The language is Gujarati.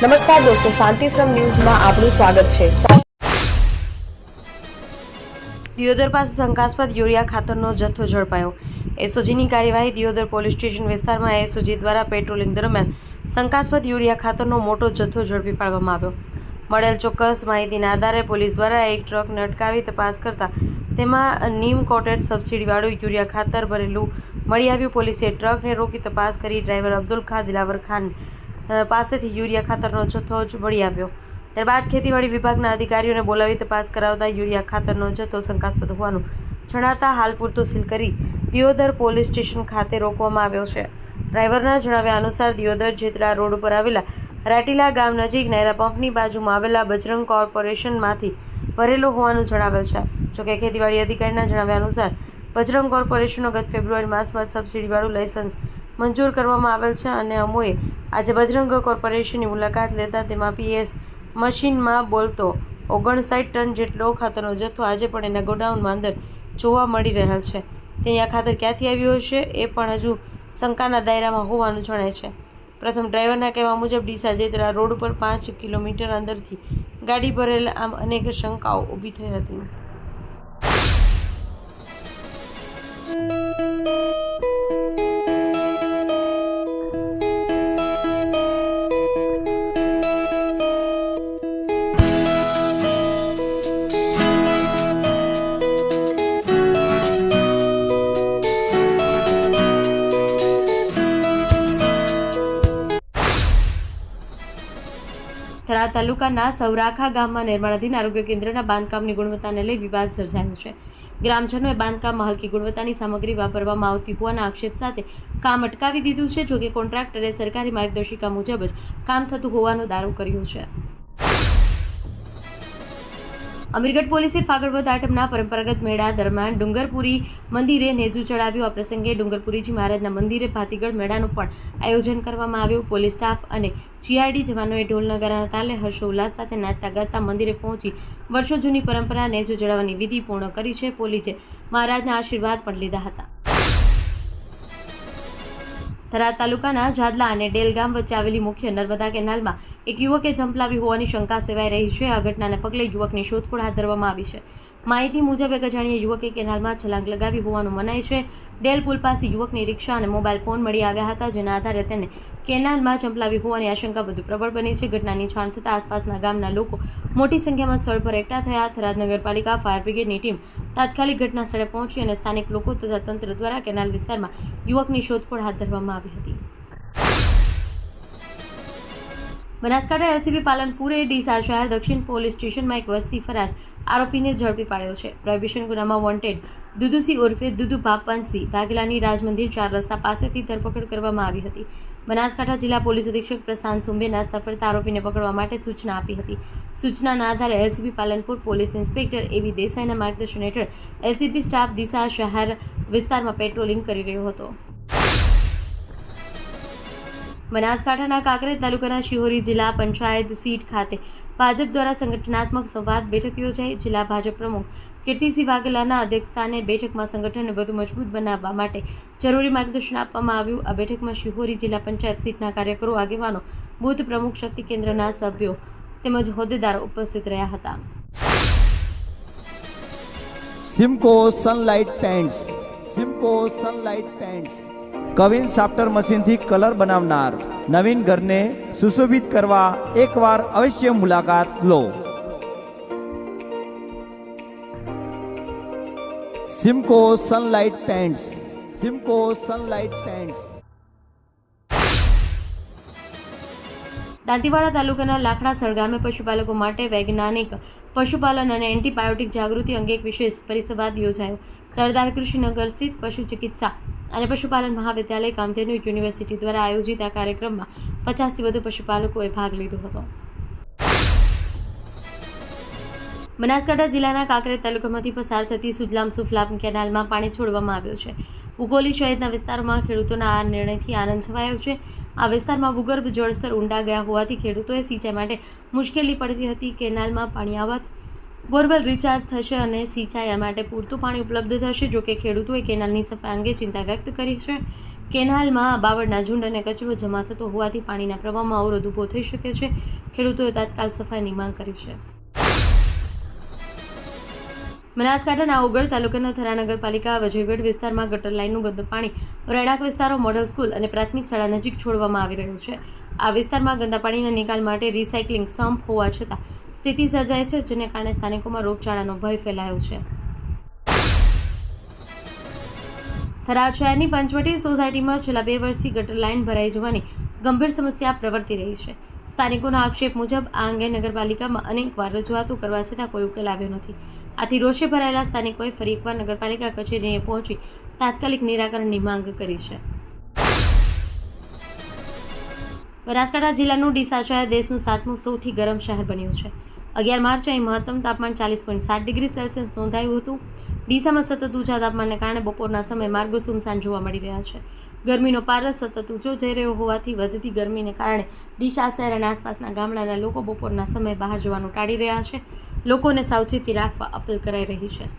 નમસ્કાર દોસ્તો, શાંતિશ્રમ ન્યૂઝમાં આપનું સ્વાગત છે। દિયોદર પાસે શંકાસ્પદ યુરિયા ખાતરનો જથ્થો ઝડપાયો। એસઓજીની કાર્યવાહી। દિયોદર પોલીસ સ્ટેશન વિસ્તારમાં એસઓજી દ્વારા પેટ્રોલિંગ દરમિયાન શંકાસ્પદ યુરિયા ખાતરનો મોટો જથ્થો ઝડપી પાડવામાં આવ્યો। મળેલ ચોક્કસ માહિતીના આધારે પોલીસ દ્વારા એક ટ્રકને અટકાવી તપાસ કરતા તેમાં નીમ કોટેડ સબસિડીવાળું યુરિયા ખાતર ભરેલું મળી આવ્યું। પોલીસે ટ્રકને રોકી તપાસ કરી ડ્રાઈવર અબ્દુલ ખાન દિલાવર ખાન પાસેથી યુરિયા ખાતરનો જથ્થો મળી આવ્યો। ત્યારબાદ ખેતીવાડી વિભાગના અધિકારીઓને બોલાવી તપાસ કરાવતા યુરિયા ખાતરનો જથ્થો શંકાસ્પદ હોવાનું જણાતા હાલ પૂરતો સીલ કરી દિયોદર પોલીસ સ્ટેશન ખાતે રોકવામાં આવ્યો છે। ડ્રાઈવરના જણાવ્યા અનુસાર દિયોદર જેતડા રોડ પર આવેલા રાટીલા ગામ નજીક નાયરા પંપની બાજુમાં આવેલા બજરંગ કોર્પોરેશનમાંથી ભરેલો હોવાનું જણાવેલ છે। જોકે ખેતીવાડી અધિકારીના જણાવ્યા અનુસાર બજરંગ કોર્પોરેશનનો ગત ફેબ્રુઆરી માસમાં સબસિડીવાળું લાયસન્સ મંજૂર કરવામાં આવેલ છે અને અમોએ આજે બજરંગ કોર્પોરેશનની મુલાકાત લેતા તેમાં પીએસ મશીનમાં બોલતો 59 ટન જેટલો ખાતરનો જથ્થો આજે પણ એના ગોડાઉનમાં અંદર જોવા મળી રહેલ છે। તે આ ખાતર ક્યાંથી આવ્યું હશે એ પણ હજુ શંકાના દાયરામાં હોવાનું જણાય છે। પ્રથમ ડ્રાઈવરના કહેવા મુજબ ડીસા જેતરા રોડ ઉપર 5 કિલોમીટર અંદરથી ગાડી ભરેલ, આમ અનેક શંકાઓ ઊભી થઈ હતી। થરાદ તાલુકાના સૌરાખા ગામમાં નિર્માણાધીન આરોગ્ય કેન્દ્રના બાંધકામની ગુણવત્તાને લઈ વિવાદ સર્જાયો છે। ગ્રામજનોએ બાંધકામમાં હલકી ગુણવત્તાની સામગ્રી વાપરવામાં આવતી હોવાના આક્ષેપ સાથે કામ અટકાવી દીધું છે। જોકે કોન્ટ્રાક્ટરે સરકારી માર્ગદર્શિકા મુજબ જ કામ થતું હોવાનો દાવો કર્યો છે। અમીરગઢ પોલીસે ફાગણવદ આઠમના પરંપરાગત મેળા દરમિયાન ડુંગરપુરી મંદિરે નેજુ ચડાવ્યું। આ પ્રસંગે ડુંગરપુરીજી મહારાજના મંદિરે ભાતીગઢ મેળાનું પણ આયોજન કરવામાં આવ્યું। પોલીસ સ્ટાફ અને જીઆરડી જવાનોએ ઢોલ નગારાના તાલે હર્ષોલ્લાસ સાથે નાચતા ગાતા મંદિરે પહોંચી વર્ષો જૂની પરંપરા નેજુ ચડાવવાની વિધિ પૂર્ણ કરી છે। પોલીસે મહારાજના આશીર્વાદ પણ લીધા હતા। થરાદ તાલુકાના જાદલા અને ડેલ ગામ વચ્ચે આવેલી મુખ્ય નર્મદા કેનાલમાં એક યુવકે ઝંપલાવી હોવાની શંકા સેવાઈ રહી છે। આ ઘટનાને પગલે યુવકની શોધખોળ હાથ ધરવામાં આવી છે। માહિતી મુજબ એક અજાણ્યા યુવકે કેનાલમાં છલાંગ લગાવી હોવાનું મનાય છે। ડેલ પુલ પાસે યુવકની રિક્ષા અને મોબાઈલ ફોન મળી આવ્યા હતા, જેના આધારે તેને કેનાલમાં ઝંપલાવી હોવાની આશંકા વધુ પ્રબળ બની છે। ઘટનાની જાણ થતાં આસપાસના ગામના લોકો મોટી સંખ્યામાં સ્થળ પર એકઠા થયા। થરાદ નગરપાલિકા ફાયર બ્રિગેડની ટીમ તાત્કાલિક ઘટના સ્થળે પહોંચી અને સ્થાનિક લોકો તથા તંત્ર દ્વારા કેનાલ વિસ્તારમાં યુવકની શોધખોળ હાથ ધરવામાં આવી હતી। બનાસકાંઠા એલસીબી પાલનપુરે ડીસા શહેર દક્ષિણ પોલીસ સ્ટેશનમાં એક વસ્તી ફરાર આરોપીને ઝડપી પાડ્યો છે। પ્રોહિબિશન ગુનામાં વોન્ટેડ દુદુસી ઉર્ફે દુદુ ભાપનસી ભાગલાની રાજમંદિર 4 રસ્તા પાસેથી ધરપકડ કરવામાં આવી હતી। બનાસકાંઠા જિલ્લા પોલીસ અધિક્ષક પ્રશાંત સુંબે નાસ્તા ફરતા આરોપીને પકડવા માટે સૂચના આપી હતી। સૂચનાના આધારે એલસીબી પાલનપુર પોલીસ ઇન્સ્પેક્ટર એવી દેસાઈના માર્ગદર્શન હેઠળ એલસીબી સ્ટાફ ડીસા શહેર વિસ્તારમાં પેટ્રોલિંગ કરી રહ્યો હતો। બનાસકાંઠાના કાંકરેજ તાલુકાના શિહોરી જિલ્લા પંચાયત સીટ ખાતે ભાજપ દ્વારા સંગઠનાત્મક સંવાદ બેઠક યોજાઈ। જિલ્લા ભાજપ પ્રમુખ કીર્તિસિંહ વાઘેલાના અધ્યક્ષસ્થાને બેઠકમાં સંગઠનને વધુ મજબૂત બનાવવા માટે જરૂરી માર્ગદર્શન આપવામાં આવ્યું। આ બેઠકમાં શિહોરી જિલ્લા પંચાયત સીટના કાર્યકરો, આગેવાનો, બૂથ પ્રમુખ, શક્તિ કેન્દ્રના સભ્યો તેમજ હોદ્દેદારો ઉપસ્થિત રહ્યા હતા। Simco Sunlight Paints, Simco Sunlight Paints કવિન સાફ્ટર મશીનથી કલર બનાવનાર નવીન ઘરને સુશોભિત કરવા એકવાર અવશ્ય મુલાકાત લો। Simco Sunlight Paints, Simco Sunlight Paints. Dantiwada તાલુકાના લાખણાસણ ગામે પશુપાલકો માટે વૈજ્ઞાનિક પશુપાલન અને એન્ટીબાયોટિક જાગૃતિ અંગે એક વિશેષ પરિસંવાદ યોજાયો। સરદાર કૃષિનગર સ્થિત પશુ ચિકિત્સા અને પશુપાલન મહાવિદ્યાલય કામધેનુ યુનિવર્સિટી દ્વારા આયોજિત આ કાર્યક્રમમાં 50થી વધુ પશુપાલકોએ ભાગ લીધો હતો। બનાસકાંઠા જિલ્લાના કાંકરેજ તાલુકામાંથી પસાર થતી સુજલામ સુફલામ કેનાલમાં પાણી છોડવામાં આવ્યું છે। ઉગોલી સહિતના વિસ્તારોમાં ખેડૂતોના આ નિર્ણયથી આનંદ છવાયો છે। આ વિસ્તારમાં ભૂગર્ભ જળસ્તર ઊંડા ગયા હોવાથી ખેડૂતોએ સિંચાઈ માટે મુશ્કેલી પડતી હતી। કેનાલમાં પાણી આવવાથી બોરવેલ રિચાર્જ થશે અને સિંચાઈ માટે પૂરતું પાણી ઉપલબ્ધ થશે। જોકે ખેડૂતોએ કેનાલની સફાઈ અંગે ચિંતા વ્યક્ત કરી છે। કેનાલમાં બાવળના ઝુંડ અને કચરો જમા થતો હોવાથી પાણીના પ્રવાહમાં અવરોધ ઊભો થઈ શકે છે. ખેડૂતોએ તાત્કાલ સફાઈની માંગ કરી છે. બનાસકાંઠાના ઓગળ તાલુકાના થરા નગરપાલિકા વજયગઢ વિસ્તારમાં ગટર લાઇનનું ગંદુ પાણી રહેણાંક વિસ્તારો, મોડલ સ્કૂલ અને પ્રાથમિક શાળા નજીક છોડવામાં આવી રહ્યું છે. આ વિસ્તારમાં ગંદા પાણીના નિકાલ માટે રિસાયકલિંગ સમ્પ હોવા છતાં સ્થિતિ સર્જાય છે, જેને કારણે સ્થાનિકોમાં રોગચાળાનો ભય ફેલાયો છે. થરાદ શહેરની પંચવટી સોસાયટીમાં છેલ્લા 2 વર્ષથી ગટર લાઇન ભરાઈ જવાની ગંભીર સમસ્યા પ્રવર્તી રહી છે. સ્થાનિકોના આક્ષેપ મુજબ આ અંગે નગરપાલિકામાં અનેકવાર રજૂઆતો કરવા છતાં કોઈ ઉકેલ આવ્યો નથી. આથી રોષે ભરાયેલા સ્થાનિકોએ ફરી એકવાર નગરપાલિકા કચેરીએ પહોંચી તાત્કાલિક નિરાકરણની માંગ કરી છે. બનાસકાંઠા જિલ્લાનું ડીસા શહેર દેશનું 7મું સૌથી ગરમ શહેર બન્યું છે. 11 માર્ચે અહીં મહત્તમ તાપમાન 40.7 ડિગ્રી સેલ્સિયસ નોંધાયું હતું. ડીસામાં સતત ઊંચા તાપમાનને કારણે બપોરના સમયે માર્ગો સુમસાન જોવા મળી રહ્યા છે. ગરમીનો પાર સતત ઊંચો જઈ રહ્યો હોવાથી વધતી ગરમીને કારણે ડીસા શહેર અને આસપાસના ગામડાના લોકો બપોરના સમયે બહાર જવાનું ટાળી રહ્યા છે. લોકોને સાવચેતી રાખવા અપીલ કરાઈ રહી છે.